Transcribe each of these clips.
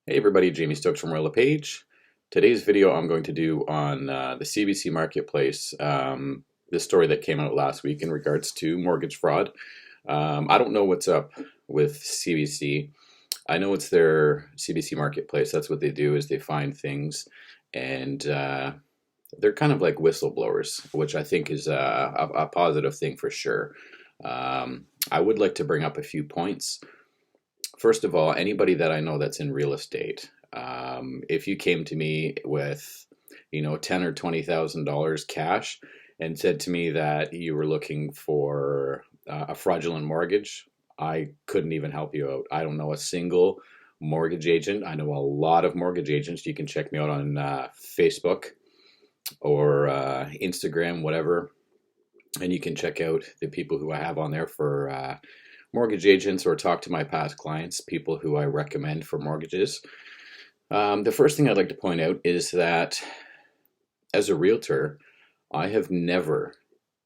Hey everybody, Jamie Stokes from Royal LePage. Today's video I'm going to do on the CBC Marketplace, this story that came out last week in regards to mortgage fraud. I don't know what's up with CBC. I know it's their CBC Marketplace. That's what they do, is they find things, and they're kind of like whistleblowers, which I think is a positive thing for sure. I would like to bring up a few points. First of all, anybody that I know that's in real estate, if you came to me with, $10 or $20,000 cash and said to me that you were looking for a fraudulent mortgage, I couldn't even help you out. I don't know a single mortgage agent. I know a lot of mortgage agents. You can check me out on Facebook or Instagram, whatever, and you can check out the people who I have on there for mortgage agents, or talk to my past clients, people who I recommend for mortgages. The first thing I'd like to point out is that as a realtor, I have never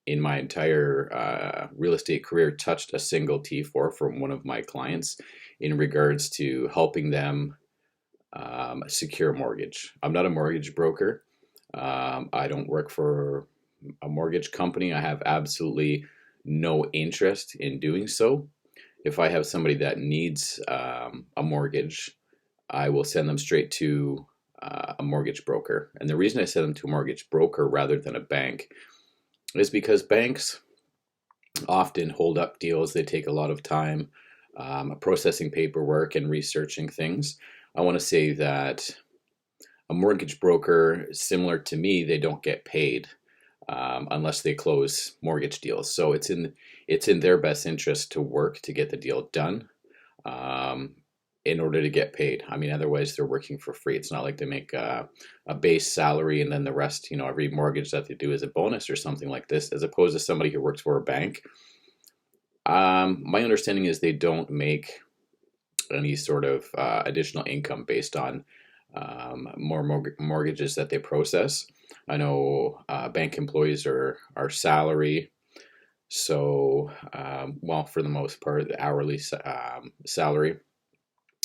in my entire real estate career touched a single T4 from one of my clients in regards to helping them secure a mortgage. I'm not a mortgage broker. I don't work for a mortgage company. I have absolutely no interest in doing so. If I have somebody that needs a mortgage, I will send them straight to a mortgage broker. And the reason I send them to a mortgage broker rather than a bank is because banks often hold up deals. They take a lot of time processing paperwork and researching things. I want to say that a mortgage broker, similar to me, they don't get paid unless they close mortgage deals. So it's in their best interest to work to get the deal done in order to get paid. I mean, otherwise they're working for free. It's not like they make a base salary and then the rest, every mortgage that they do is a bonus or something like this, as opposed to somebody who works for a bank. My understanding is they don't make any sort of additional income based on more mortgages that they process. I know bank employees are salary, so well, for the most part, the hourly salary,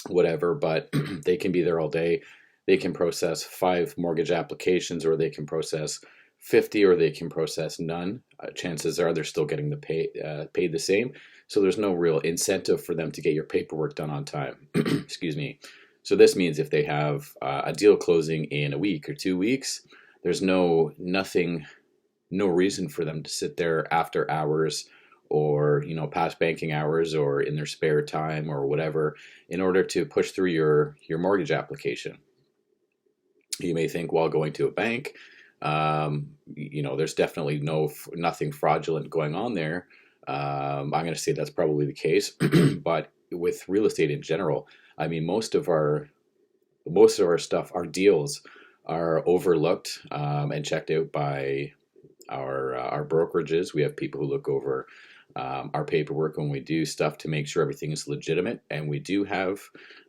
whatever. But they can be there all day. They can process 5 mortgage applications, or they can process 50, or they can process none. Chances are they're still getting paid the same. So there's no real incentive for them to get your paperwork done on time. Excuse me. So this means if they have a deal closing in a week or 2 weeks, there's no reason for them to sit there after hours, or past banking hours, or in their spare time or whatever, in order to push through your mortgage application. You may think, while going to a bank, there's definitely nothing fraudulent going on there. I'm going to say that's probably the case, but with real estate in general, I mean, most of our stuff, our deals, are overlooked and checked out by our brokerages. We have people who look over our paperwork when we do stuff to make sure everything is legitimate, and we do have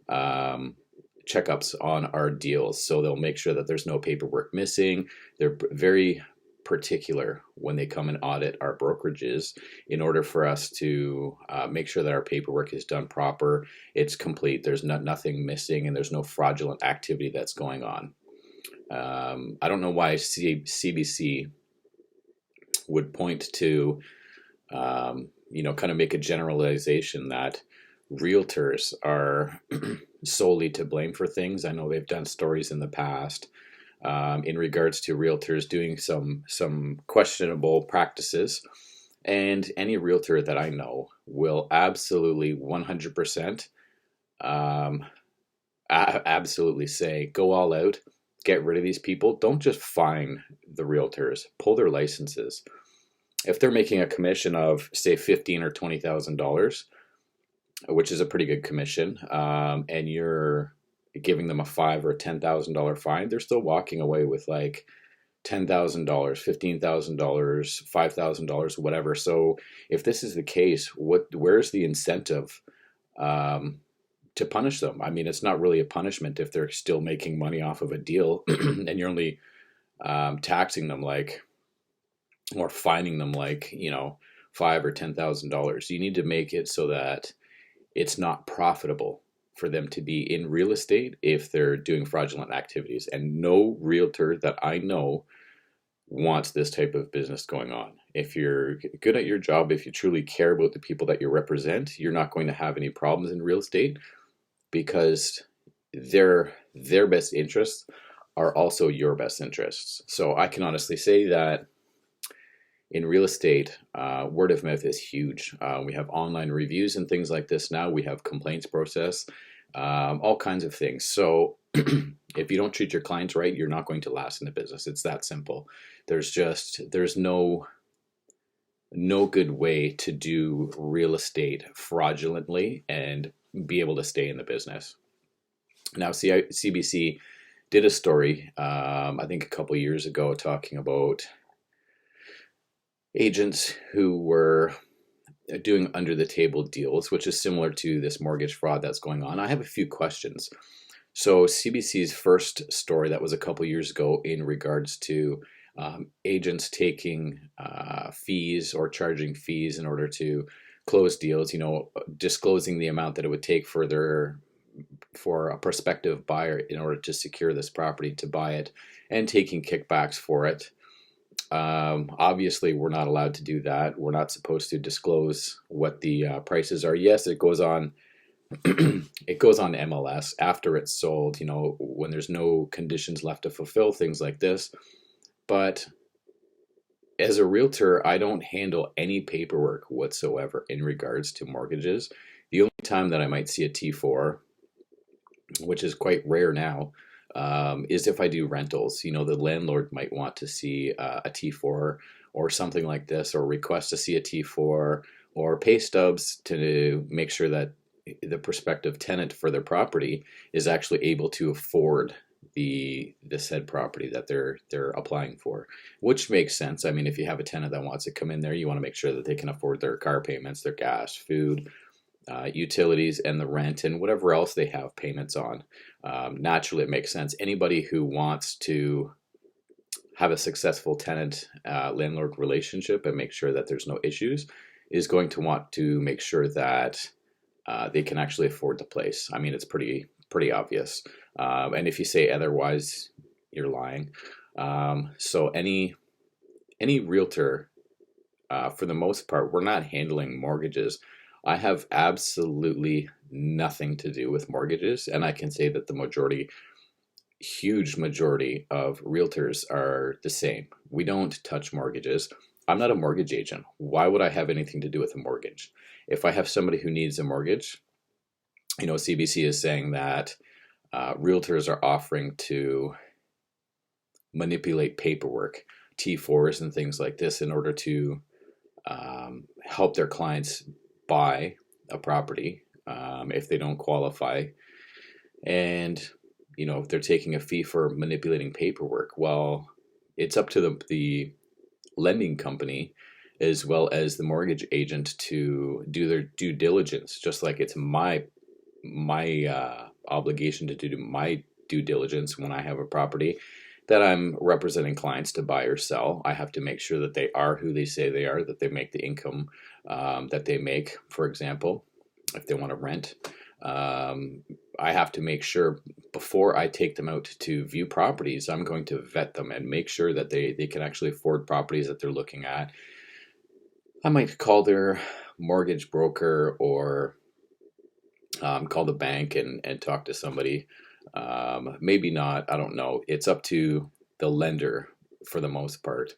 checkups on our deals, so they'll make sure that there's no paperwork missing. They're very particular when they come and audit our brokerages in order for us to make sure that our paperwork is done proper, it's complete, there's nothing missing, and there's no fraudulent activity that's going on. I don't know why CBC would point to, kind of make a generalization that realtors are solely to blame for things. I know they've done stories in the past in regards to realtors doing some questionable practices, and any realtor that I know will absolutely 100% absolutely say, go all out, get rid of these people. Don't just fine the realtors, pull their licenses. If they're making a commission of, say, $15,000 or $20,000, which is a pretty good commission, and you're giving them a $5,000 or $10,000 fine, they're still walking away with like $10,000, $15,000, $5,000, whatever. So if this is the case, where's the incentive to punish them? I mean, it's not really a punishment if they're still making money off of a deal, and you're only taxing them or fining them $5,000 or $10,000. You need to make it so that it's not profitable for them to be in real estate if they're doing fraudulent activities. And no realtor that I know wants this type of business going on. If you're good at your job, if you truly care about the people that you represent, you're not going to have any problems in real estate, because their best interests are also your best interests. So I can honestly say that in real estate, word of mouth is huge. We have online reviews and things like this now. We have complaints process, all kinds of things. So if you don't treat your clients right, you're not going to last in the business. It's that simple. There's no good way to do real estate fraudulently and be able to stay in the business. Now, CBC did a story, I think a couple years ago, talking about agents who were doing under the table deals, which is similar to this mortgage fraud that's going on. I have a few questions. So CBC's first story that was a couple years ago in regards to agents taking fees or charging fees in order to close deals, disclosing the amount that it would take for a prospective buyer in order to secure this property to buy it, and taking kickbacks for it. Obviously, we're not allowed to do that. We're not supposed to disclose what the prices are. Yes, it goes on. It goes on MLS after it's sold, when there's no conditions left to fulfill, things like this. But as a realtor, I don't handle any paperwork whatsoever in regards to mortgages. The only time that I might see a T4, which is quite rare now, is if I do rentals. The landlord might want to see a T4 or something like this, or request to see a T4 or pay stubs to make sure that the prospective tenant for their property is actually able to afford the said property that they're applying for, which makes sense. I mean, if you have a tenant that wants to come in there, you want to make sure that they can afford their car payments, their gas, food, utilities, and the rent, and whatever else they have payments on. Naturally, it makes sense. Anybody who wants to have a successful tenant landlord relationship and make sure that there's no issues is going to want to make sure that they can actually afford the place. I mean, it's pretty obvious. And if you say otherwise, you're lying. So any realtor, for the most part, we're not handling mortgages. I have absolutely nothing to do with mortgages, and I can say that the huge majority of realtors are the same. We don't touch mortgages. I'm not a mortgage agent. Why would I have anything to do with a mortgage? If I have somebody who needs a mortgage, CBC is saying that realtors are offering to manipulate paperwork, T4s and things like this, in order to help their clients buy a property if they don't qualify. And, if they're taking a fee for manipulating paperwork, well, it's up to the lending company as well as the mortgage agent to do their due diligence, just like it's my obligation to do my due diligence when I have a property that I'm representing clients to buy or sell. I have to make sure that they are who they say they are, that they make the income that they make. For example, if they want to rent, I have to make sure before I take them out to view properties, I'm going to vet them and make sure that they can actually afford properties that they're looking at. I might call their mortgage broker or call the bank and talk to somebody. Maybe not, I don't know. It's up to the lender for the most part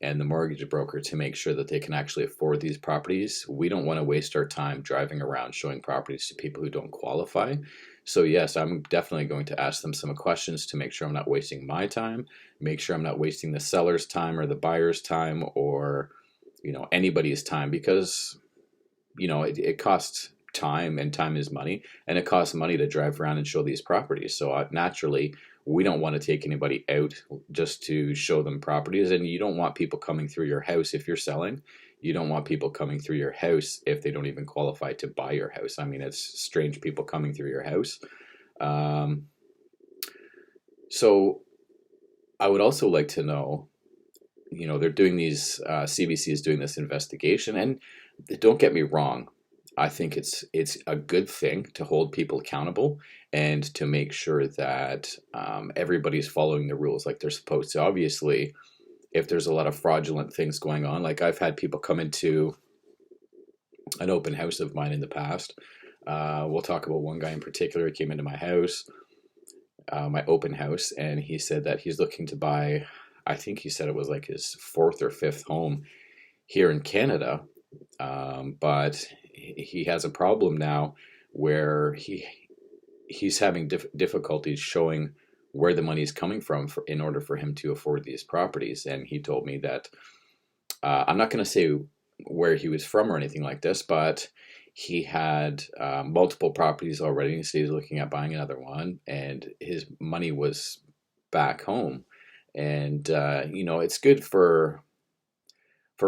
and the mortgage broker to make sure that they can actually afford these properties. We don't want to waste our time driving around showing properties to people who don't qualify. So yes, I'm definitely going to ask them some questions to make sure I'm not wasting my time, make sure I'm not wasting the seller's time or the buyer's time or anybody's time, because it costs time, and time is money, and it costs money to drive around and show these properties. So naturally, we don't want to take anybody out just to show them properties, and you don't want people coming through your house if you're selling. You don't want people coming through your house if they don't even qualify to buy your house. I mean, it's strange people coming through your house. So I would also like to know, they're doing these, CBC is doing this investigation, and don't get me wrong, I think it's a good thing to hold people accountable and to make sure that everybody's following the rules like they're supposed to. Obviously, if there's a lot of fraudulent things going on, like I've had people come into an open house of mine in the past. We'll talk about one guy in particular. He came into my house, my open house, and he said that he's looking to buy, I think he said it was like his fourth or fifth home here in Canada. But he has a problem now where he's having difficulties showing where the money is coming from in order for him to afford these properties. And he told me that I'm not going to say where he was from or anything like this, but he had multiple properties already, so he's looking at buying another one, and his money was back home. And it's good for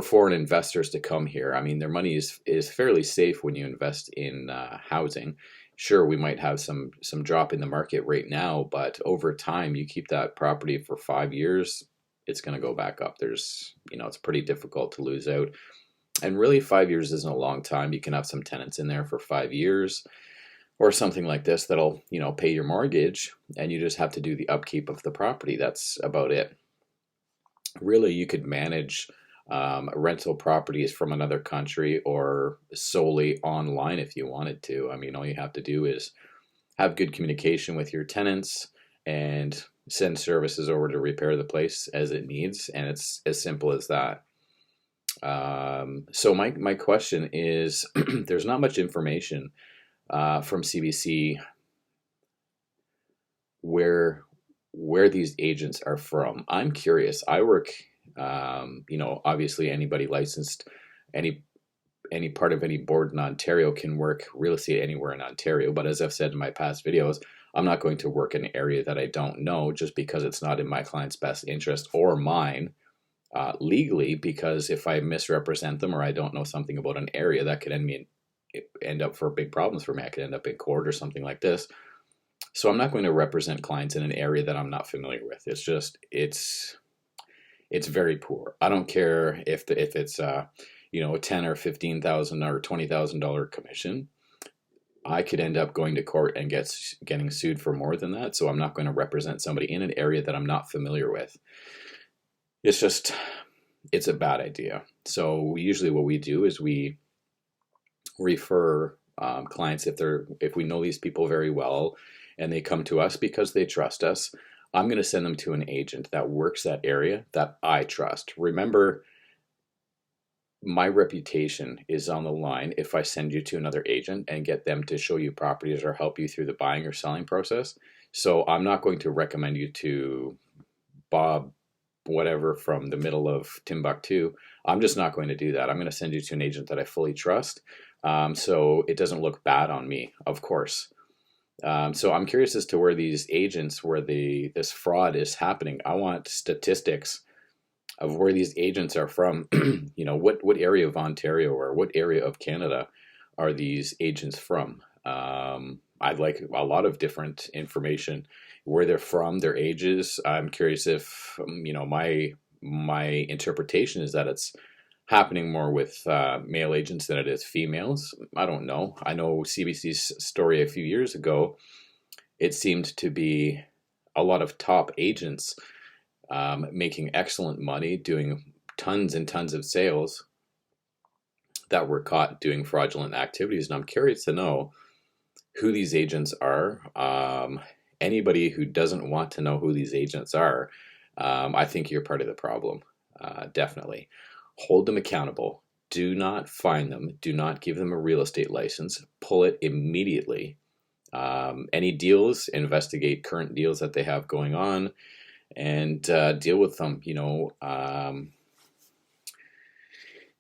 foreign investors to come here. I mean, their money is fairly safe when you invest in housing. Sure, we might have some drop in the market right now, but over time, you keep that property for 5 years, it's going to go back up. It's pretty difficult to lose out. And really, 5 years isn't a long time. You can have some tenants in there for 5 years or something like this that'll, pay your mortgage, and you just have to do the upkeep of the property. That's about it. Really, you could manage rental properties from another country or solely online if you wanted to. I mean, all you have to do is have good communication with your tenants and send services over to repair the place as it needs, and it's as simple as that. So my question is, there's not much information from CBC where these agents are from. I'm curious. I work, obviously anybody licensed, any part of any board in Ontario can work real estate anywhere in Ontario. But as I've said in my past videos, I'm not going to work in an area that I don't know just because it's not in my client's best interest or mine legally, because if I misrepresent them or I don't know something about an area, that could end up for big problems for me. I could end up in court or something like this. So I'm not going to represent clients in an area that I'm not familiar with. It's very poor. I don't care if it's a $10,000 or $15,000 or $20,000 commission. I could end up going to court and getting sued for more than that. So I'm not going to represent somebody in an area that I'm not familiar with. It's a bad idea. So usually what we do is we refer clients if we know these people very well and they come to us because they trust us. I'm going to send them to an agent that works that area that I trust. Remember, my reputation is on the line if I send you to another agent and get them to show you properties or help you through the buying or selling process. So I'm not going to recommend you to Bob whatever from the middle of Timbuktu. I'm just not going to do that. I'm going to send you to an agent that I fully trust, so it doesn't look bad on me, of course. So I'm curious as to where these agents, where this fraud is happening. I want statistics of where these agents are from. What area of Ontario or what area of Canada are these agents from? I'd like a lot of different information, where they're from, their ages. I'm curious if, my interpretation is that it's happening more with male agents than it is females. I don't know. I know CBC's story a few years ago, it seemed to be a lot of top agents making excellent money, doing tons and tons of sales that were caught doing fraudulent activities. And I'm curious to know who these agents are. Anybody who doesn't want to know who these agents are, I think you're part of the problem. Definitely. Hold them accountable. Do not fine them. Do not give them a real estate license. Pull it immediately. Any deals, investigate current deals that they have going on and deal with them.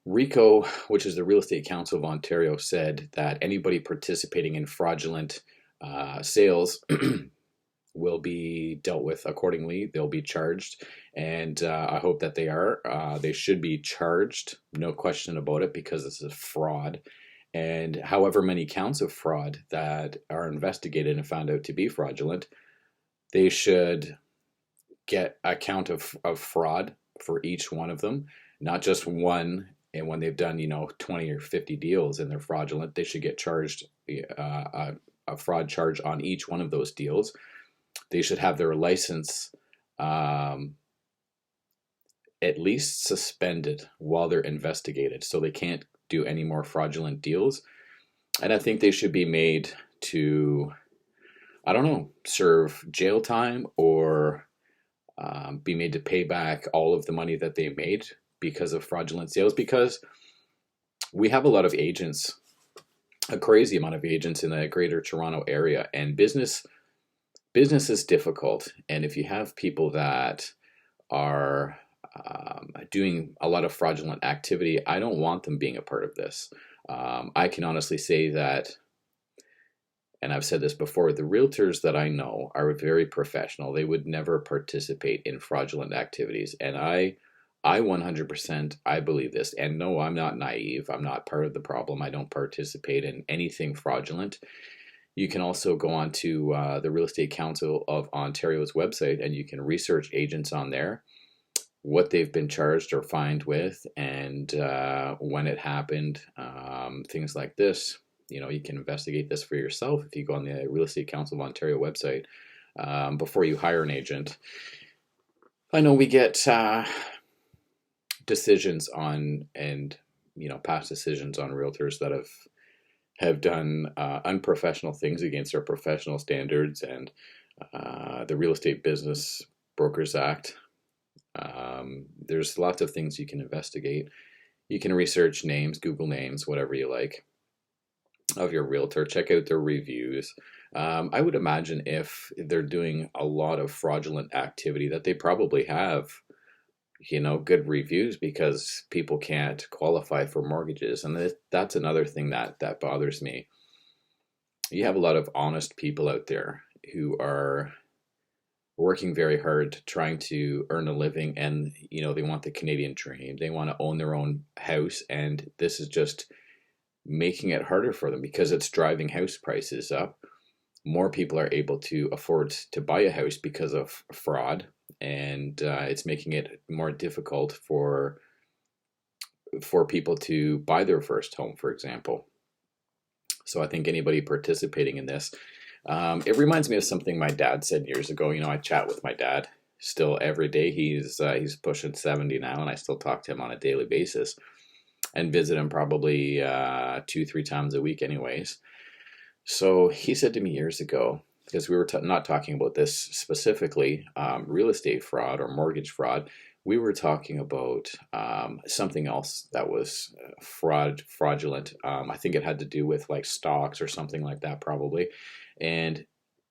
RECO, which is the Real Estate Council of Ontario, said that anybody participating in fraudulent sales will be dealt with accordingly. They'll be charged, and I hope that they are. They should be charged, no question about it, because this is fraud. And however many counts of fraud that are investigated and found out to be fraudulent, they should get a count of fraud for each one of them, not just one And when they've done, 20 or 50 deals and they're fraudulent, they should get charged a fraud charge on each one of those deals. They should have their license um, at least suspended while they're investigated, so they can't do any more fraudulent deals. And I think they should be made to, I don't know, serve jail time or be made to pay back all of the money that they made because of fraudulent sales. Because we have a lot of agents, a crazy amount of agents in the Greater Toronto area, and business is difficult. And if you have people that are doing a lot of fraudulent activity, I don't want them being a part of this. I can honestly say that, and I've said this before, the realtors that I know are very professional. They would never participate in fraudulent activities. And I 100%, I believe this. And no, I'm not naive. I'm not part of the problem. I don't participate in anything fraudulent. You can also go on to the Real Estate Council of Ontario's website, and you can research agents on there, what they've been charged or fined with, and when it happened, things like this. You can investigate this for yourself if you go on the Real Estate Council of Ontario website before you hire an agent. I know we get decisions on, and past decisions on realtors that have done unprofessional things against our professional standards and the Real Estate Business Brokers Act. There's lots of things you can investigate. You can research names, Google names, whatever you like, of your realtor. Check out their reviews. I would imagine if they're doing a lot of fraudulent activity that they probably have, good reviews, because people can't qualify for mortgages. And that's another thing that bothers me. You have a lot of honest people out there who are working very hard, trying to earn a living, and they want the Canadian dream. They want to own their own house, and this is just making it harder for them because it's driving house prices up. More people are able to afford to buy a house because of fraud, and it's making it more difficult for people to buy their first home, for example. So I think anybody participating in this, it reminds me of something my dad said years ago. I chat with my dad still every day. He's pushing 70 now, and I still talk to him on a daily basis and visit him probably 2-3 times a week anyways. So he said to me years ago, because we were not talking about this specifically, real estate fraud or mortgage fraud, we were talking about something else that was fraudulent. I think it had to do with like stocks or something like that probably. And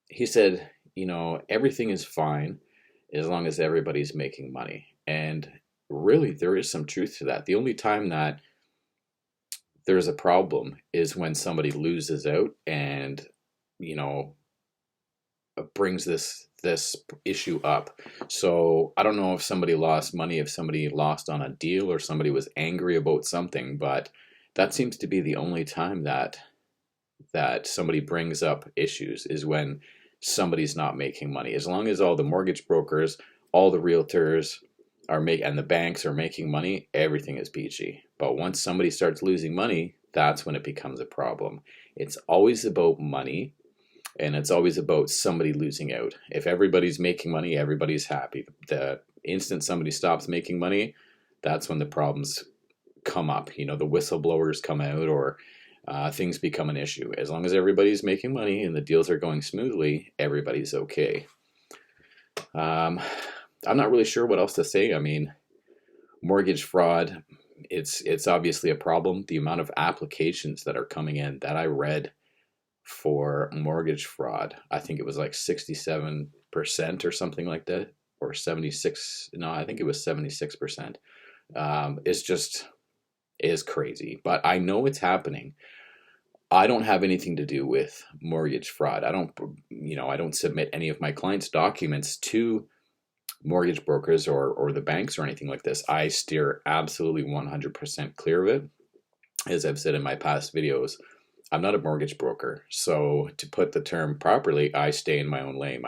he said, everything is fine as long as everybody's making money. And really, there is some truth to that. The only time that there's a problem is when somebody loses out and, brings this issue up. So I don't know if somebody lost money, if somebody lost on a deal, or somebody was angry about something, but that seems to be the only time that somebody brings up issues, is when somebody's not making money. As long as all the mortgage brokers, all the realtors and the banks are making money, everything is peachy. But once somebody starts losing money, that's when it becomes a problem. It's always about money, and it's always about somebody losing out. If everybody's making money, everybody's happy. The instant somebody stops making money, that's when the problems come up. The whistleblowers come out, or things become an issue. As long as everybody's making money and the deals are going smoothly, everybody's okay. I'm not really sure what else to say. I mean, mortgage fraud, it's obviously a problem. The amount of applications that are coming in that I read for mortgage fraud, I think it was like 67% or something like that, or 76. No, I think it was 76%. Is crazy, but I know it's happening. I don't have anything to do with mortgage fraud. I don't submit any of my clients' documents to mortgage brokers or the banks or anything like this. I steer absolutely 100% clear of it. As I've said in my past videos, I'm not a mortgage broker. So to put the term properly, I stay in my own lane.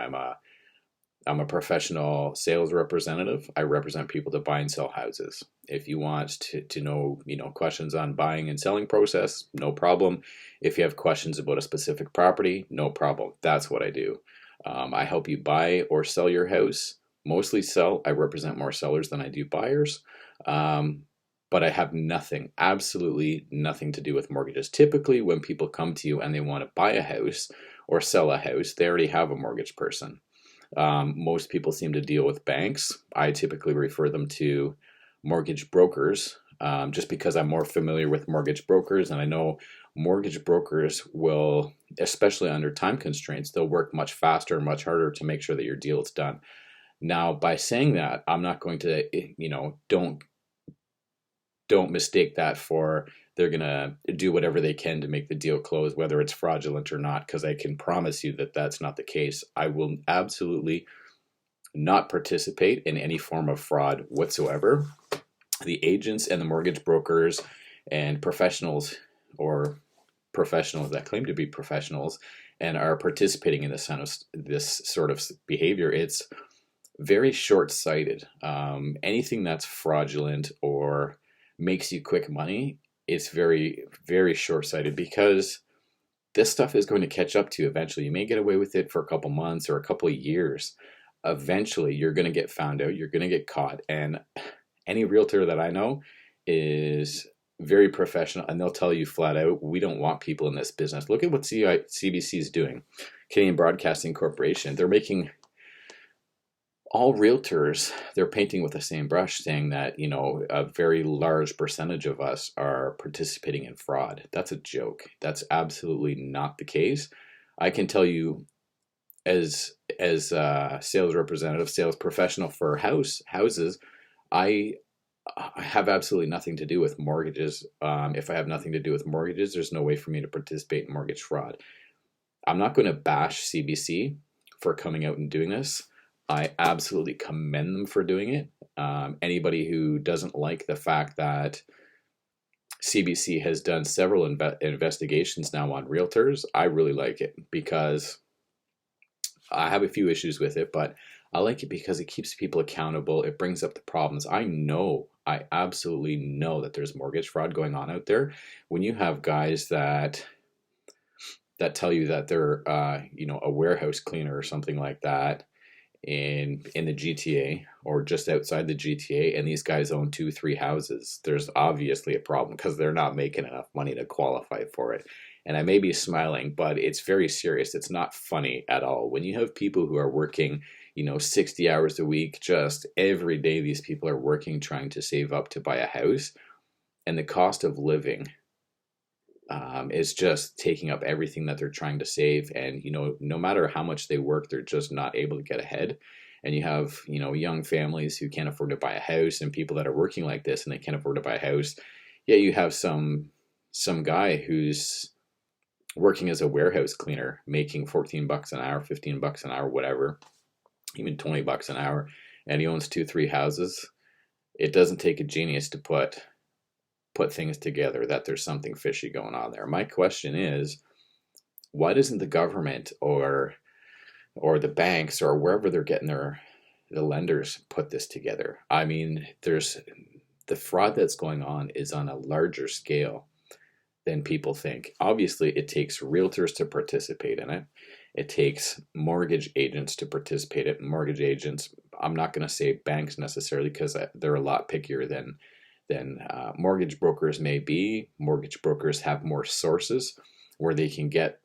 I'm a professional sales representative. I represent people to buy and sell houses. If you want to know, questions on buying and selling process, no problem. If you have questions about a specific property, no problem. That's what I do. I help you buy or sell your house. Mostly sell. I represent more sellers than I do buyers. But I have nothing, absolutely nothing to do with mortgages. Typically, when people come to you and they want to buy a house or sell a house, they already have a mortgage person. Most people seem to deal with banks. I typically refer them to mortgage brokers, just because I'm more familiar with mortgage brokers, and I know mortgage brokers will, especially under time constraints, they'll work much faster and much harder to make sure that your deal is done. Now, by saying that, I'm not going to, don't mistake that for they're going to do whatever they can to make the deal close, whether it's fraudulent or not, because I can promise you that that's not the case. I will absolutely not participate in any form of fraud whatsoever. The agents and the mortgage brokers and professionals, or professionals that claim to be professionals and are participating in this sort of behavior, it's very short-sighted. Anything that's fraudulent or makes you quick money, it's very, very short-sighted, because this stuff is going to catch up to you eventually. You may get away with it for a couple months or a couple of years. Eventually, you're going to get found out. You're going to get caught. And any realtor that I know is very professional, and they'll tell you flat out, we don't want people in this business. Look at what CBC is doing. Canadian Broadcasting Corporation. They're making all realtors, they're painting with the same brush, saying that, a very large percentage of us are participating in fraud. That's a joke. That's absolutely not the case. I can tell you, as a sales representative, sales professional for houses, I have absolutely nothing to do with mortgages. If I have nothing to do with mortgages, there's no way for me to participate in mortgage fraud. I'm not going to bash CBC for coming out and doing this. I absolutely commend them for doing it. Anybody who doesn't like the fact that CBC has done several investigations now on realtors, I really like it, because I have a few issues with it, but I like it because it keeps people accountable. It brings up the problems. I absolutely know that there's mortgage fraud going on out there. When you have guys that tell you that they're a warehouse cleaner or something like that in the GTA or just outside the GTA, and these guys own 2-3 houses, there's obviously a problem, because they're not making enough money to qualify for it. And I may be smiling, but it's very serious. It's not funny at all. When you have people who are working 60 hours a week, just every day these people are working, trying to save up to buy a house, and the cost of living is just taking up everything that they're trying to save. And no matter how much they work, they're just not able to get ahead. And you have young families who can't afford to buy a house, and people that are working like this and they can't afford to buy a house. Yeah, you have some guy who's working as a warehouse cleaner, making $14 an hour, $15 an hour, whatever, even $20 an hour, and he owns 2-3 houses. It doesn't take a genius to put things together that there's something fishy going on there. My question is, why doesn't the government or the banks or wherever they're getting the lenders put this together? I mean, there's the fraud that's going on is on a larger scale than people think. Obviously, it takes realtors to participate in it. It takes mortgage agents to participate in it. Mortgage agents, I'm not going to say banks necessarily, because they're a lot pickier than mortgage brokers may be. Mortgage brokers have more sources where they can get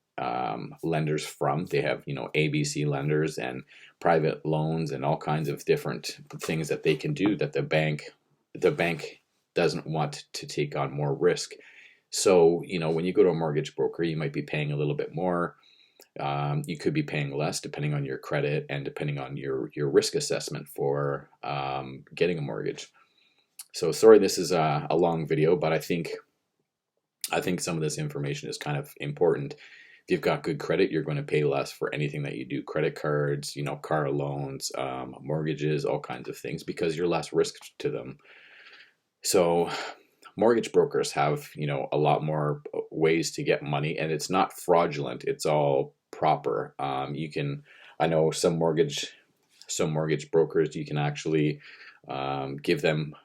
lenders from. They have ABC lenders and private loans and all kinds of different things that they can do that the bank doesn't want to take on more risk. So when you go to a mortgage broker, you might be paying a little bit more. You could be paying less depending on your credit and depending on your risk assessment for getting a mortgage. So sorry, this is a long video, but I think some of this information is kind of important. If you've got good credit, you're going to pay less for anything that you do. Credit cards, car loans, mortgages, all kinds of things, because you're less risk to them. So mortgage brokers have, a lot more ways to get money, and it's not fraudulent. It's all proper. I know some mortgage Some mortgage brokers, you can actually give them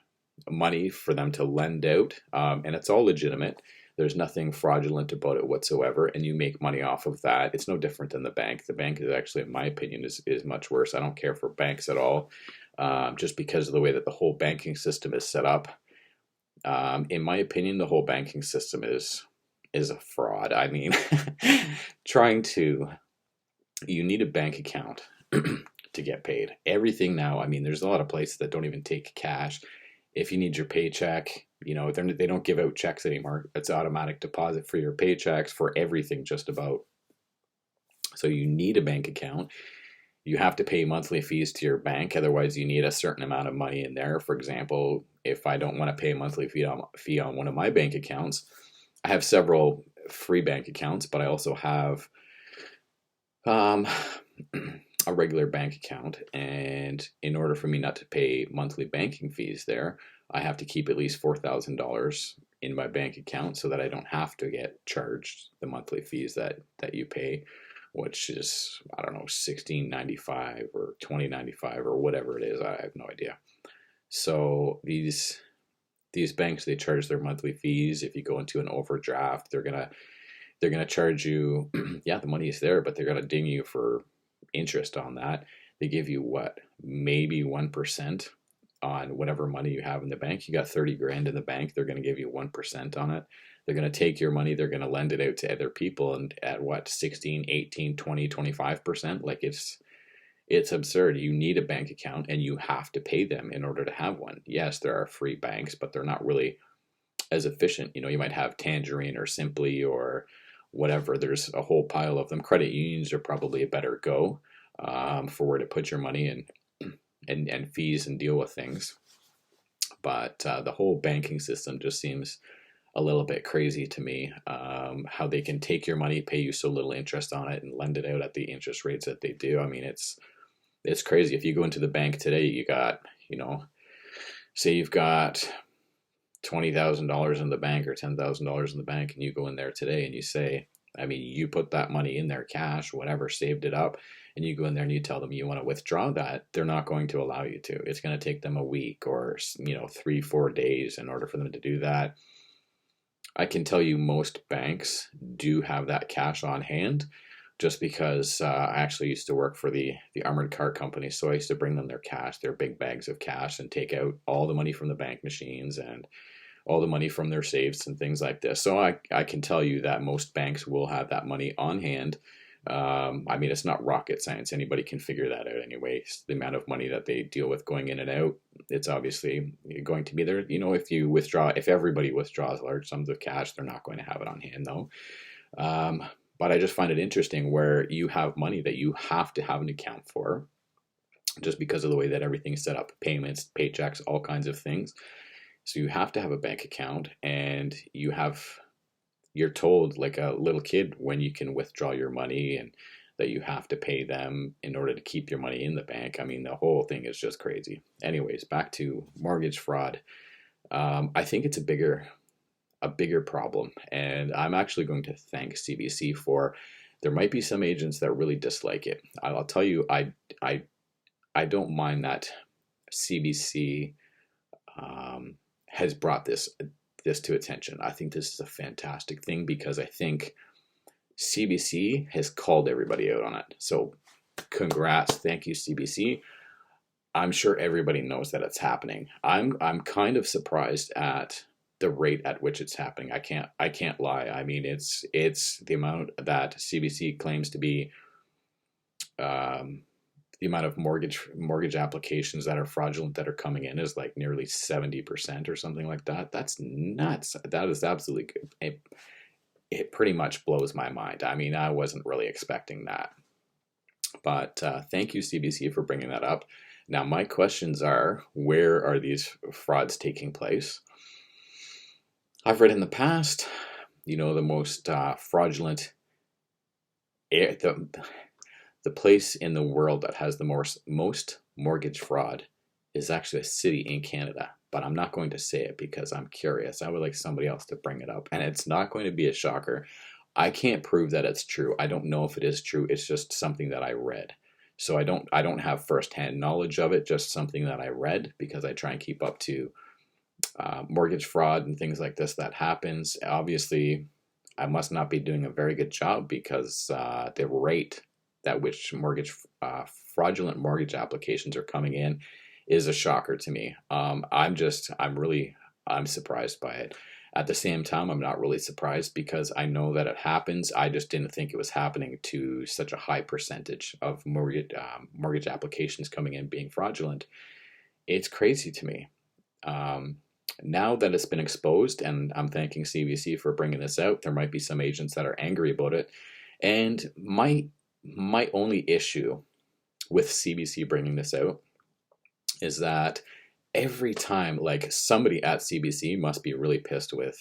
money for them to lend out, and it's all legitimate. There's nothing fraudulent about it whatsoever, and you make money off of that. It's no different than the bank. The bank is actually, in my opinion, is much worse. I don't care for banks at all, just because of the way that the whole banking system is set up. In my opinion, the whole banking system is a fraud. I mean, trying to, you need a bank account to get paid. Everything now, I mean, there's a lot of places that don't even take cash. If you need your paycheck, you know, they don't give out checks anymore. It's automatic deposit for your paychecks for everything just about. So you need a bank account. You have to pay monthly fees to your bank. Otherwise, you need a certain amount of money in there. For example, if I don't want to pay a monthly fee on one of my bank accounts, I have several free bank accounts, but I also have a regular bank account. And in order for me not to pay monthly banking fees there, I have to keep at least $4,000 in my bank account so that I don't have to get charged the monthly fees that you pay, which is, I don't know, $16.95 or $20.95 or whatever it is. I have no idea. So these banks, they charge their monthly fees. If you go into an overdraft, they're gonna charge you. Yeah, the money is there, but they're gonna ding you for interest on that. They give you what, maybe 1% on whatever money you have in the bank. You got 30 grand in the bank, they're going to give you 1% on it. They're going to take your money, they're going to lend it out to other people, and at what, 16, 18, 20, 25%? Like, it's absurd. You need a bank account and you have to pay them in order to have one. Yes, there are free banks, but they're not really as efficient. You know, you might have Tangerine or Simply or whatever. There's a whole pile of them. Credit unions are probably a better go for where to put your money and fees and deal with things. But the whole banking system just seems a little bit crazy to me. How they can take your money, pay you so little interest on it, and lend it out at the interest rates that they do. I mean, it's crazy. If you go into the bank today, you got, you know, say you've got $20,000 in the bank or $10,000 in the bank, and you go in there today and you say, I mean, you put that money in there, cash, whatever, saved it up, and you go in there and you tell them you want to withdraw that, they're not going to allow you to. It's going to take them a week or, you know, 3-4 days in order for them to do that. I can tell you most banks do have that cash on hand, just because I actually used to work for the armored car company, so I used to bring them their cash, their big bags of cash, and take out all the money from the bank machines and all the money from their safes and things like this. So I can tell you that most banks will have that money on hand. I mean, it's not rocket science. Anybody can figure that out anyways. The amount of money that they deal with going in and out, it's obviously going to be there. You know, if everybody withdraws large sums of cash, they're not going to have it on hand though. But I just find it interesting where you have money that you have to have an account for, just because of the way that everything is set up, payments, paychecks, all kinds of things. So you have to have a bank account, and you're told like a little kid when you can withdraw your money, and that you have to pay them in order to keep your money in the bank. I mean, the whole thing is just crazy. Anyways, back to mortgage fraud. I think it's a bigger problem, and I'm actually going to thank CBC for. There might be some agents that really dislike it. I'll tell you, I don't mind that CBC has brought this to attention. I think this is a fantastic thing, because I think CBC has called everybody out on it. So congrats, thank you CBC. I'm sure everybody knows that it's happening. I'm kind of surprised at the rate at which it's happening. I can't lie. I mean, it's the amount that CBC claims to be the amount of mortgage applications that are fraudulent that are coming in is like nearly 70% or something like that. That's nuts. That is absolutely good. It pretty much blows my mind. I mean, I wasn't really expecting that. But thank you, CBC, for bringing that up. Now, my questions are, where are these frauds taking place? I've read in the past, you know, the most fraudulent, the place in the world that has the most mortgage fraud is actually a city in Canada. But I'm not going to say it because I'm curious. I would like somebody else to bring it up. And it's not going to be a shocker. I can't prove that it's true. I don't know if it is true. It's just something that I read. So I don't have firsthand knowledge of it, just something that I read because I try and keep up to mortgage fraud and things like this that happens. Obviously, I must not be doing a very good job because the rate at which fraudulent mortgage applications are coming in is a shocker to me. I'm surprised by it. At the same time, I'm not really surprised because I know that it happens. I just didn't think it was happening to such a high percentage of mortgage applications coming in being fraudulent. It's crazy to me. Um, Now that it's been exposed, and I'm thanking CBC for bringing this out, there might be some agents that are angry about it. And my only issue with CBC bringing this out is that every time, like, somebody at CBC must be really pissed with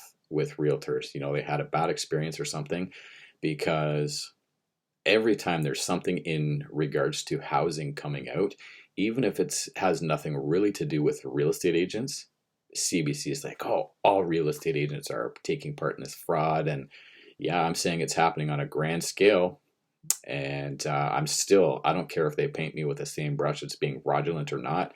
realtors. You know, they had a bad experience or something, because every time there's something in regards to housing coming out, even if it's has nothing really to do with real estate agents, CBC is like, oh, all real estate agents are taking part in this fraud. And yeah, I'm saying it's happening on a grand scale. And I don't care if they paint me with the same brush it's being fraudulent or not.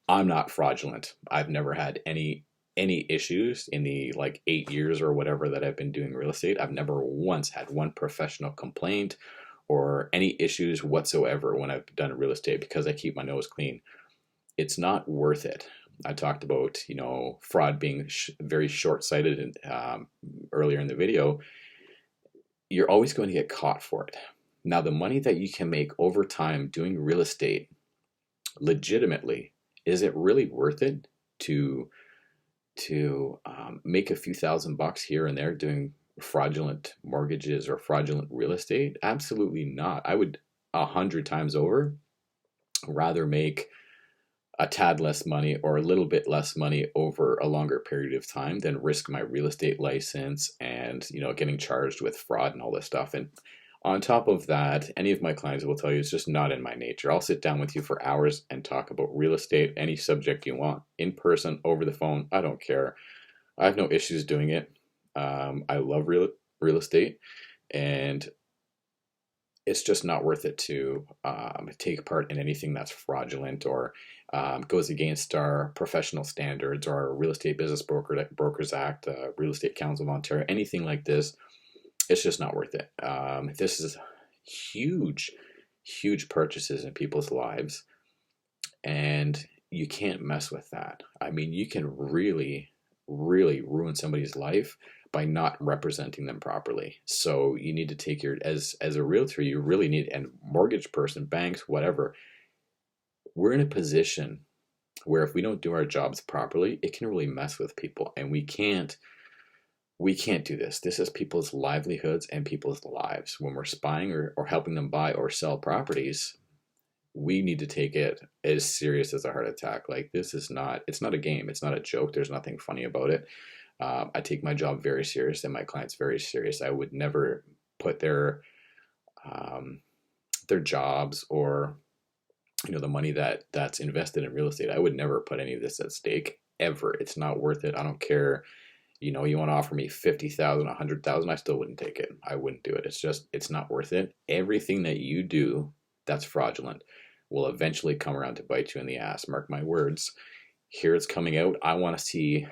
I'm not fraudulent. I've never had any issues in the like 8 years or whatever that I've been doing real estate. I've never once had one professional complaint or any issues whatsoever when I've done real estate because I keep my nose clean. It's not worth it. I talked about, fraud being very short-sighted and earlier in the video. You're always going to get caught for it. Now, the money that you can make over time doing real estate legitimately, is it really worth it to make a few $1,000s here and there doing fraudulent mortgages or fraudulent real estate? Absolutely not. I would 100 times over rather make a tad less money or a little bit less money over a longer period of time than risk my real estate license and getting charged with fraud and all this stuff. And on top of that, any of my clients will tell you it's just not in my nature. I'll sit down with you for hours and talk about real estate, any subject you want, in person, over the phone. I don't care. I have no issues doing it. I love real estate, and it's just not worth it to take part in anything that's fraudulent or goes against our professional standards or our Real Estate Business Brokers Act, Real Estate Council of Ontario, anything like this. It's just not worth it. This is huge, huge purchases in people's lives, and you can't mess with that. I mean, you can really, really ruin somebody's life by not representing them properly. So you need to take as a realtor, you really need, and mortgage person, banks, whatever, we're in a position where if we don't do our jobs properly, it can really mess with people, and we can't do this. This is people's livelihoods and people's lives. When we're spying or helping them buy or sell properties, we need to take it as serious as a heart attack. Like, it's not a game. It's not a joke. There's nothing funny about it. I take my job very serious and my clients very serious. I would never put their jobs or the money that's invested in real estate. I would never put any of this at stake ever. It's not worth it. I don't care. You want to offer me 50,000, 100,000, I still wouldn't take it. I wouldn't do it. It's not worth it. Everything that you do that's fraudulent will eventually come around to bite you in the ass. Mark my words. Here it's coming out. I want to see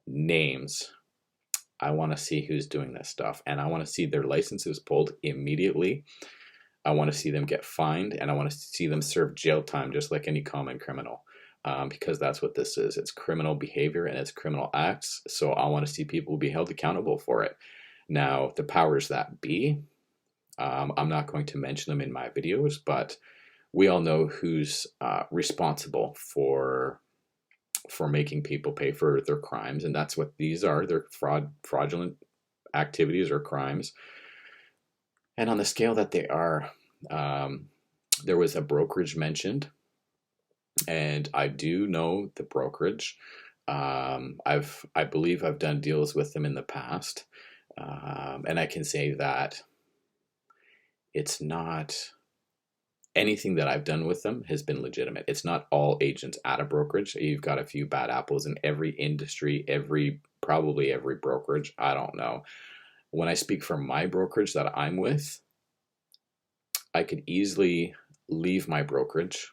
names. I want to see who's doing this stuff, and I want to see their licenses pulled immediately. I want to see them get fined, and I want to see them serve jail time just like any common criminal. Because that's what this is. It's criminal behavior and it's criminal acts. So I want to see people be held accountable for it. Now, the powers that be, I'm not going to mention them in my videos, but we all know who's responsible for making people pay for their crimes, and that's what these are. They're fraudulent activities or crimes. And on the scale that they are, there was a brokerage mentioned. And I do know the brokerage. I believe I've done deals with them in the past, and I can say that it's not anything that I've done with them has been legitimate. It's not all agents at a brokerage. You've got a few bad apples in every industry, probably every brokerage. I don't know. When I speak for my brokerage that I'm with, I could easily leave my brokerage.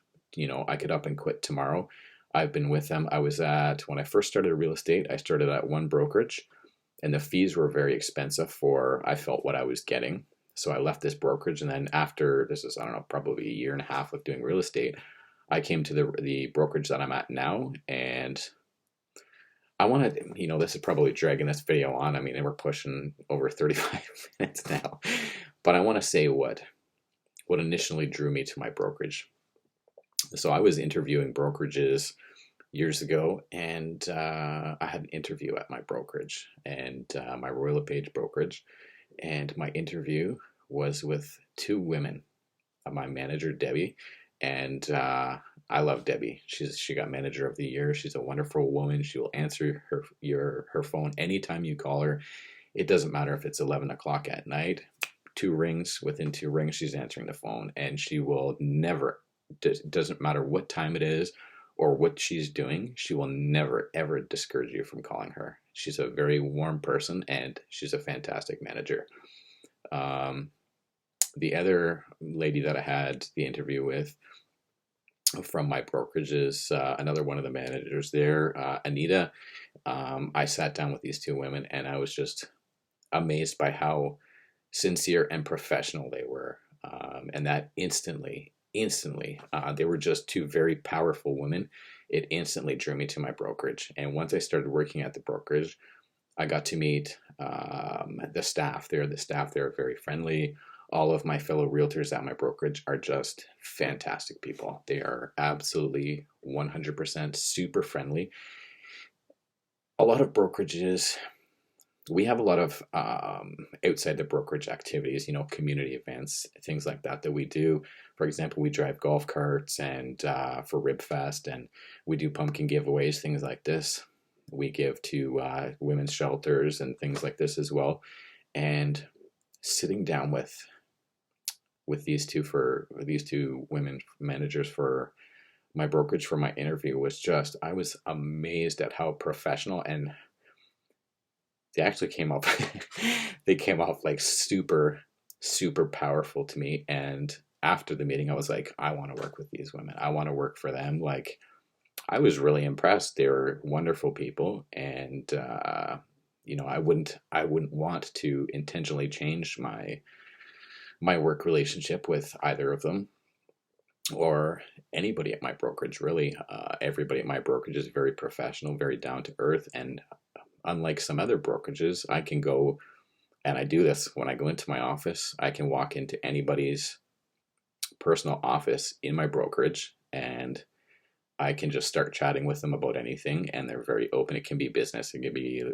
I could up and quit tomorrow. I've been with them. When I first started real estate, I started at one brokerage, and the fees were very expensive for, I felt, what I was getting. So I left this brokerage, and then after, this is, I don't know, probably a year and a half of doing real estate, I came to the brokerage that I'm at now, and I want to, this is probably dragging this video on. I mean, we're pushing over 35 minutes now, but I want to say what initially drew me to my brokerage. So I was interviewing brokerages years ago, and I had an interview at my brokerage, and my Royal LePage brokerage, and my interview was with two women, my manager Debbie, and I love Debbie. She got Manager of the Year. She's a wonderful woman. She will answer her phone anytime you call her. It doesn't matter if it's 11 o'clock at night. Within 2 rings, she's answering the phone, and she will never. Doesn't matter what time it is or what she's doing. She will never ever discourage you from calling her. She's a very warm person, and she's a fantastic manager. The other lady that I had the interview with from my brokerage is another one of the managers there, Anita. I sat down with these two women, and I was just amazed by how sincere and professional they were. And that instantly, they were just two very powerful women. It instantly drew me to my brokerage. And once I started working at the brokerage, I got to meet the staff there. The staff there are very friendly. All of my fellow realtors at my brokerage are just fantastic people. They are absolutely 100% super friendly. A lot of brokerages, we have a lot of outside the brokerage activities, community events, things like that we do. For example, we drive golf carts and for Rib Fest, and we do pumpkin giveaways, things like this. We give to women's shelters and things like this as well. And sitting down with these two women managers for my brokerage for my interview I was amazed at how professional, and they actually came off like super, super powerful to me. And after the meeting, I was like, I want to work with these women. I want to work for them. Like, I was really impressed. They were wonderful people. And, I wouldn't want to intentionally change my work relationship with either of them or anybody at my brokerage, really. Everybody at my brokerage is very professional, very down to earth, and unlike some other brokerages, I can go, and I do this when I go into my office, I can walk into anybody's personal office in my brokerage, and I can just start chatting with them about anything, and they're very open. It can be business, it can be,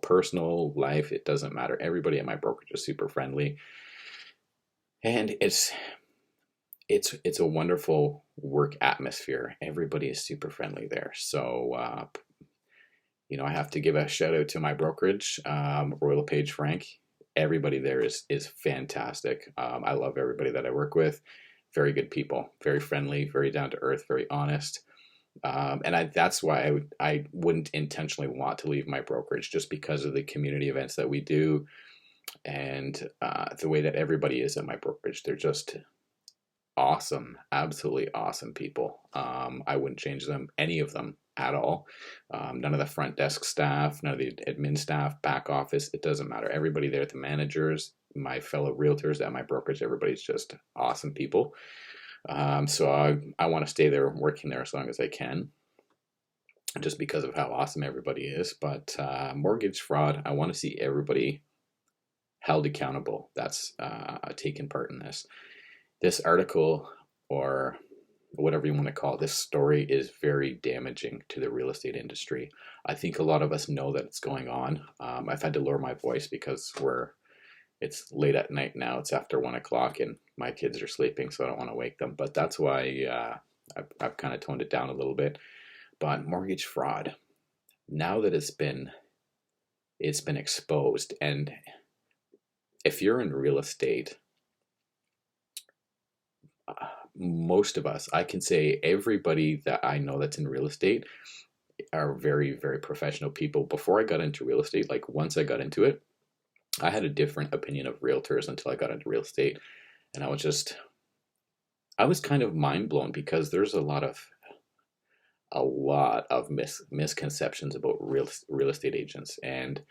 personal life, it doesn't matter. Everybody at my brokerage is super friendly, and it's a wonderful work atmosphere. Everybody is super friendly there. So I have to give a shout out to my brokerage, Royal LePage Frank. Everybody there is fantastic. I love everybody that I work with. Very good people, very friendly, very down to earth, very honest. And that's why I wouldn't intentionally want to leave my brokerage, just because of the community events that we do, and the way that everybody is at my brokerage. They're just awesome, absolutely awesome people. I wouldn't change any of them at all. None of the front desk staff, none of the admin staff, back office, it doesn't matter. Everybody there, the managers, my fellow realtors at my brokerage, everybody's just awesome people. So I want to stay there, working there as long as I can, just because of how awesome everybody is. But mortgage fraud, I want to see everybody held accountable that's taken part in this. This article, or whatever you want to call it, this story is very damaging to the real estate industry. I think a lot of us know that it's going on. I've had to lower my voice because it's late at night now. It's after 1 o'clock and my kids are sleeping, so I don't want to wake them. But that's why I've kind of toned it down a little bit. But mortgage fraud, now that it's been exposed, and if you're in real estate, most of us, I can say everybody that I know that's in real estate are very, very professional people. Before I got into real estate, like once I got into it, I had a different opinion of realtors until I got into real estate. And I I was kind of mind blown because there's a lot of misconceptions about real estate agents, and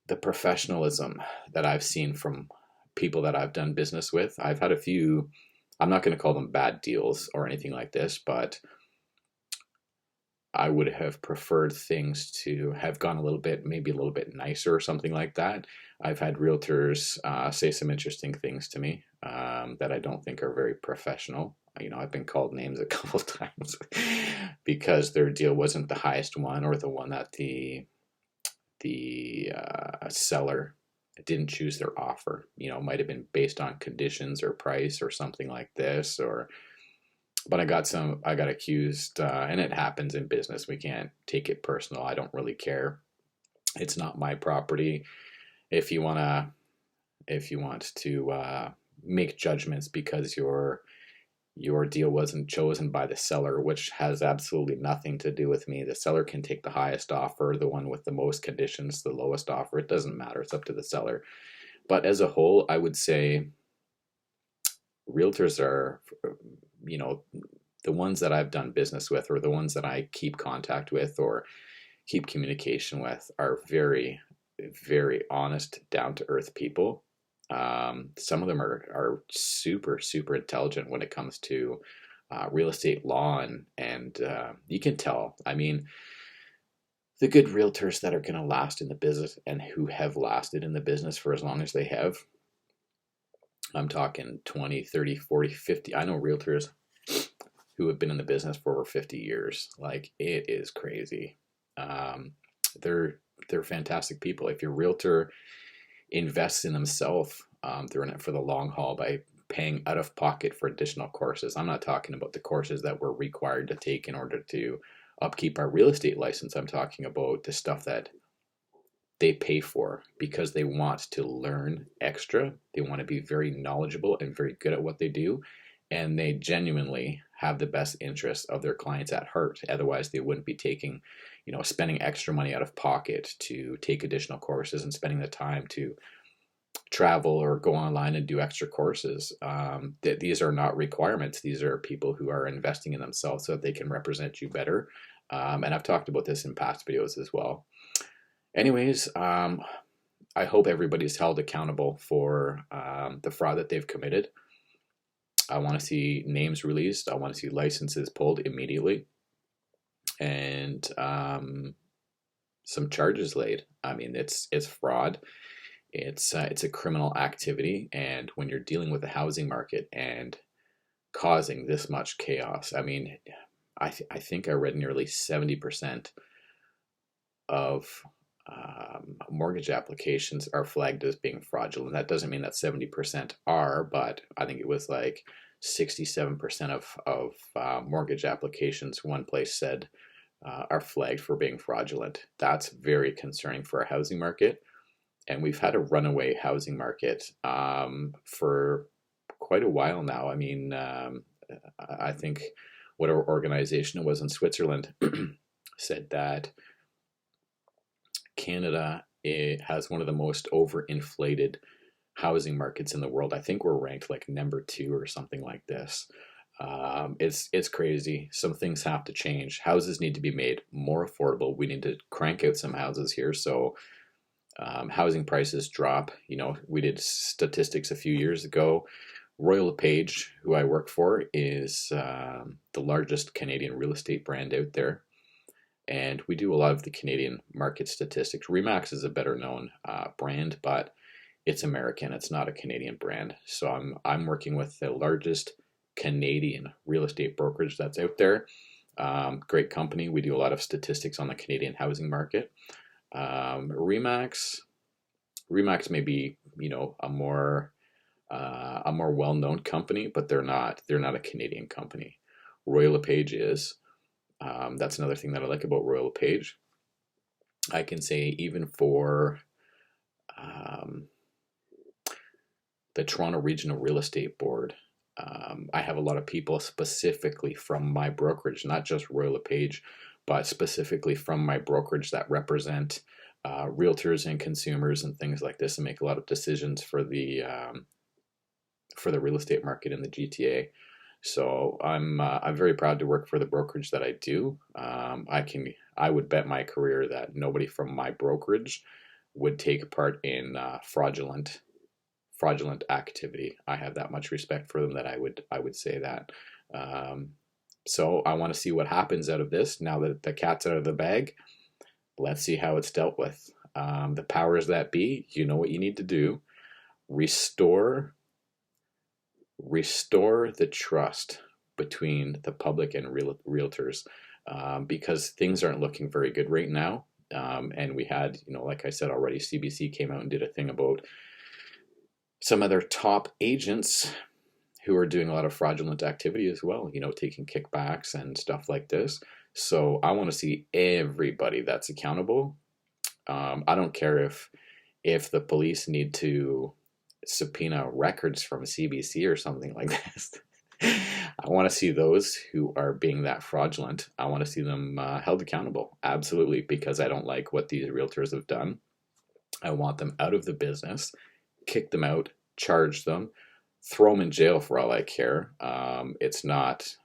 the professionalism that I've seen from people that I've done business with. I've had a few, I'm not going to call them bad deals or anything like this, but I would have preferred things to have gone maybe a little bit nicer or something like that. I've had realtors say some interesting things to me that I don't think are very professional. I've been called names a couple of times because their deal wasn't the highest one, or the one that the seller didn't choose their offer. It might have been based on conditions or price or something like this, but I got accused, and it happens in business. We can't take it personal. I don't really care. It's not my property. If you want to make judgments because your deal wasn't chosen by the seller, which has absolutely nothing to do with me. The seller can take the highest offer, the one with the most conditions, the lowest offer. It doesn't matter. It's up to the seller. But as a whole, I would say realtors are, the ones that I've done business with, or the ones that I keep contact with or keep communication with, are very, very honest, down to earth people. Some of them are super, super intelligent when it comes to real estate law, and you can tell. I mean, the good realtors that are going to last in the business and who have lasted in the business for as long as they have, I'm talking 20, 30, 40, 50. I know realtors who have been in the business for over 50 years. Like, it is crazy. They're fantastic people. If your realtor invests in themselves, they're in it for the long haul by paying out of pocket for additional courses. I'm not talking about the courses that we're required to take in order to upkeep our real estate license. I'm talking about the stuff that they pay for because they want to learn extra. They want to be very knowledgeable and very good at what they do. And they genuinely have the best interests of their clients at heart. Otherwise, they wouldn't be spending extra money out of pocket to take additional courses and spending the time to travel or go online and do extra courses. These are not requirements. These are people who are investing in themselves so that they can represent you better. And I've talked about this in past videos as well. Anyways, I hope everybody's held accountable for the fraud that they've committed. I want to see names released. I want to see licenses pulled immediately, and some charges laid. I mean, it's fraud. It's a criminal activity, and when you're dealing with the housing market and causing this much chaos, I mean, I think I read nearly 70% of mortgage applications are flagged as being fraudulent. That doesn't mean that 70% are, but I think it was like 67% of mortgage applications, one place said, are flagged for being fraudulent. That's very concerning for our housing market. And we've had a runaway housing market for quite a while now. I mean, I think whatever organization it was in Switzerland said that Canada, it has one of the most overinflated housing markets in the world. I think we're ranked like number 2 or something like this. It's crazy. Some things have to change. Houses need to be made more affordable. We need to crank out some houses here so housing prices drop. We did statistics a few years ago. Royal LePage, who I work for, is the largest Canadian real estate brand out there. And we do a lot of the Canadian market statistics. Remax is a better known brand, but it's American. It's not a Canadian brand. So I'm working with the largest Canadian real estate brokerage that's out there. Great company. We do a lot of statistics on the Canadian housing market. Remax may be a more well-known company, but they're not a Canadian company. Royal LePage is. That's another thing that I like about Royal LePage. I can say even for the Toronto Regional Real Estate Board, I have a lot of people specifically from my brokerage, not just Royal LePage, but specifically from my brokerage that represent realtors and consumers and things like this, and make a lot of decisions for the for the real estate market in the GTA. So I'm very proud to work for the brokerage that I do. I would bet my career that nobody from my brokerage would take part in fraudulent activity. I have that much respect for them that I would say that. Um, so I want to see what happens out of this now that the cat's out of the bag. Let's see how it's dealt with. The powers that be, you know what you need to do. Restore the trust between the public and realtors, because things aren't looking very good right now. And we had, like I said already, CBC came out and did a thing about some other top agents who are doing a lot of fraudulent activity as well, taking kickbacks and stuff like this. So I want to see everybody that's accountable. I don't care if the police need to subpoena records from CBC or something like this. I want to see those who are being that fraudulent. I want to see them held accountable. Absolutely, because I don't like what these realtors have done. I want them out of the business, kick them out, charge them, throw them in jail for all I care. It's not,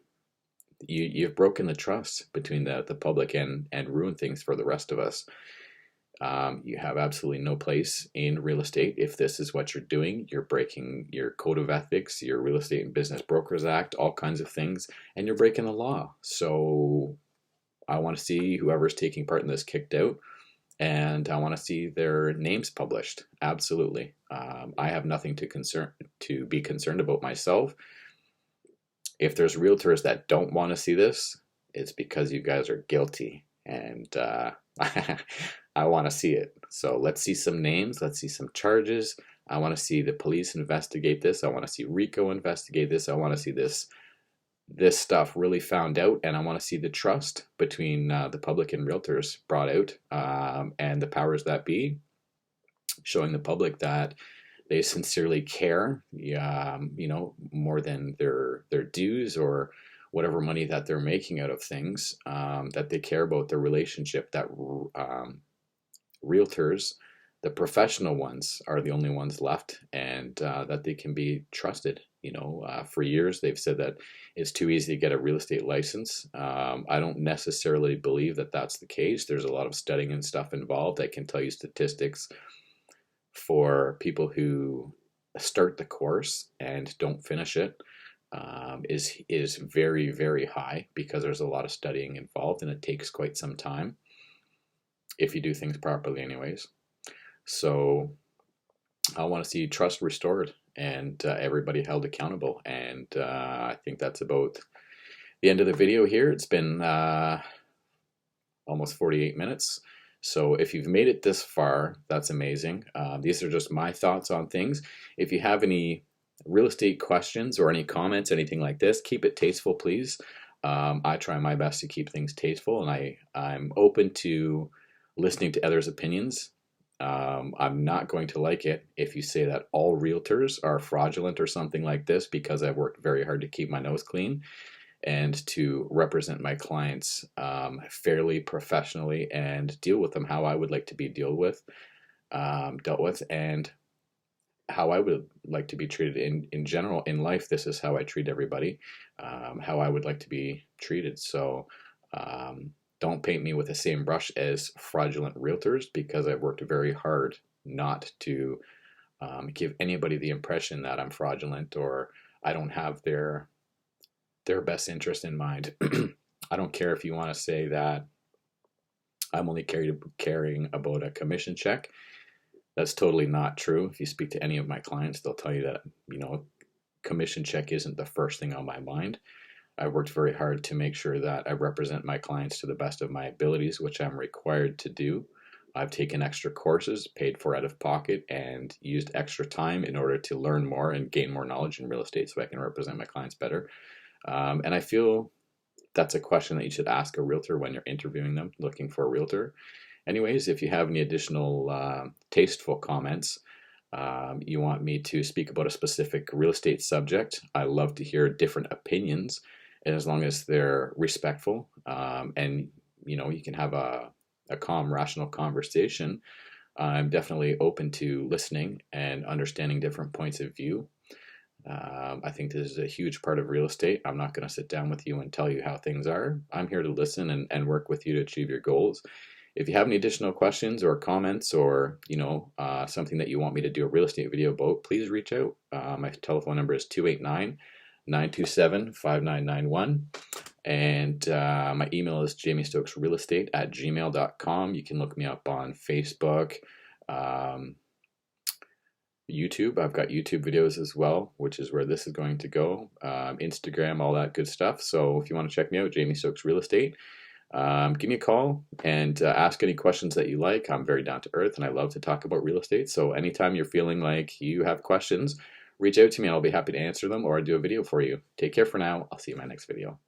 you've broken the trust between the public and ruined things for the rest of us. You have absolutely no place in real estate if this is what you're doing. You're breaking your code of ethics, your Real Estate and Business Brokers Act, all kinds of things, and you're breaking the law. So I want to see whoever's taking part in this kicked out, and I want to see their names published. Absolutely. I have nothing to be concerned about myself. If there's realtors that don't want to see this, it's because you guys are guilty, and I want to see it. So let's see some names. Let's see some charges. I want to see the police investigate this. I want to see RICO investigate this. I want to see this stuff really found out, and I want to see the trust between the public and realtors brought out, and the powers that be showing the public that they sincerely care, more than their dues or whatever money that they're making out of things, that they care about their relationship, that realtors, the professional ones, are the only ones left, and that they can be trusted. For years they've said that it's too easy to get a real estate license. I don't necessarily believe that that's the case. There's a lot of studying and stuff involved. I can tell you statistics for people who start the course and don't finish it is very, very high, because there's a lot of studying involved and it takes quite some time if you do things properly anyways. So I want to see trust restored and everybody held accountable. And I think that's about the end of the video here. It's been almost 48 minutes. So if you've made it this far, that's amazing. These are just my thoughts on things. If you have any real estate questions or any comments, anything like this, keep it tasteful, please. I try my best to keep things tasteful, and I'm open to listening to others' opinions. I'm not going to like it if you say that all realtors are fraudulent or something like this, because I've worked very hard to keep my nose clean and to represent my clients fairly, professionally, and deal with them how I would like to be dealt with, and how I would like to be treated in general in life. This is how I treat everybody, how I would like to be treated. So don't paint me with the same brush as fraudulent realtors, because I've worked very hard not to give anybody the impression that I'm fraudulent or I don't have their best interest in mind. I don't care if you want to say that I'm only caring about a commission check. That's totally not true. If you speak to any of my clients, they'll tell you that, commission check isn't the first thing on my mind. I worked very hard to make sure that I represent my clients to the best of my abilities, which I'm required to do. I've taken extra courses, paid for out of pocket, and used extra time in order to learn more and gain more knowledge in real estate so I can represent my clients better. And I feel that's a question that you should ask a realtor when you're interviewing them, looking for a realtor. Anyways, if you have any additional tasteful comments, you want me to speak about a specific real estate subject, I love to hear different opinions, and as long as they're respectful, and you can have a calm, rational conversation, I'm definitely open to listening and understanding different points of view. I think this is a huge part of real estate. I'm not going to sit down with you and tell you how things are. I'm here to listen and work with you to achieve your goals. If you have any additional questions or comments, or something that you want me to do a real estate video about, please reach out. My telephone number is 289-927-5991, and my email is jamiestokesrealestate@gmail.com. You can look me up on Facebook, YouTube. I've got YouTube videos as well, which is where this is going to go. Instagram, all that good stuff. So if you want to check me out, Jamie Stokes Real Estate, give me a call and ask any questions that you like. I'm very down to earth and I love to talk about real estate. So anytime you're feeling like you have questions, reach out to me and I'll be happy to answer them, or I'll do a video for you. Take care for now. I'll see you in my next video.